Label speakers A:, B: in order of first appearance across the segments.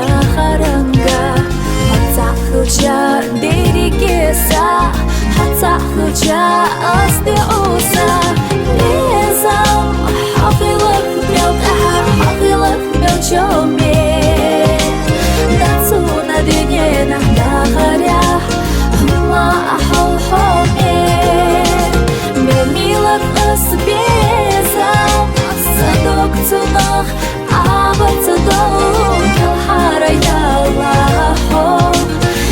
A: haranga Hatsa huja derigesa Hatsa huja asde osa Lezam hafilak mелкаha hafilak мелчоме Дацу на дне на горях Хма ахалхоме Мелмилак асбезам Садок цунах Абацадок Ялхара ялахо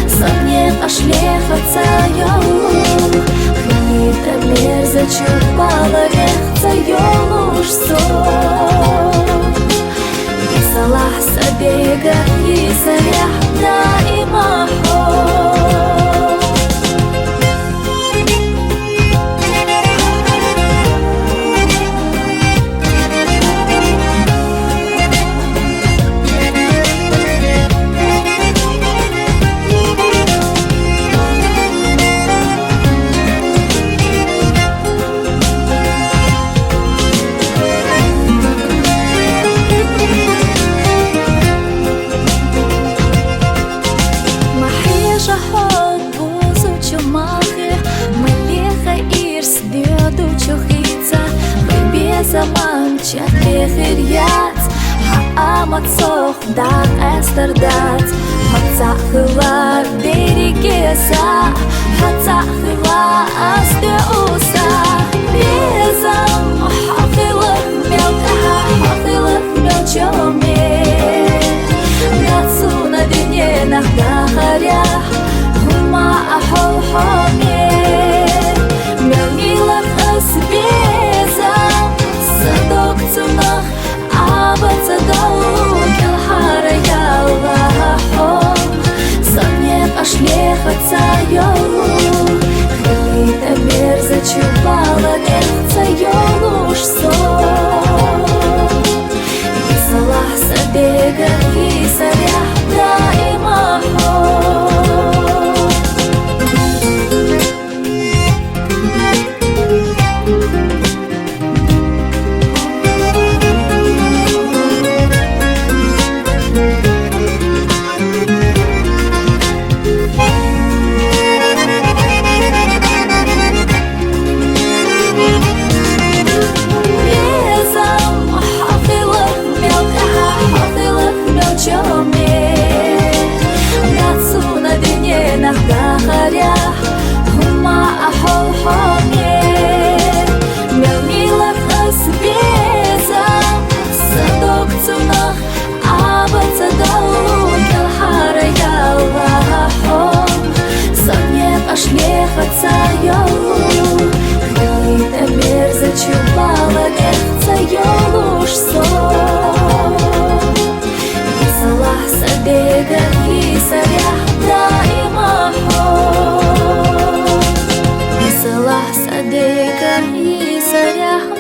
A: Самнет ашлехаться йолу Хранит мерза чупала Вехца йолуш сон Исалах сабега Исарях да имахо Zaman çatihiriyat Ha'amatsoh dak esterdat Hatzahılar derigesa Hatzahılar asde osa Bezam hafilak mелкаha hafilak мелчоме Дацу на дне на горях Хума ахолхоме Мелмилак асбезам Садок цунах Абацадок Ялхара ялахо Самнет ашлехаться йолу Хранит мерза чупала Вехца йолуш сон Исалах сабега Исарях да имахо Хума ахолхоме Мелмилак асбезам Садок цунах Абацадок Ялхара ялахо Самнет ашлехаться йолу Хранит мерза чупала Вехца йолуш сон Исалах сабега Исарях да имахо Исалах сабега Исарях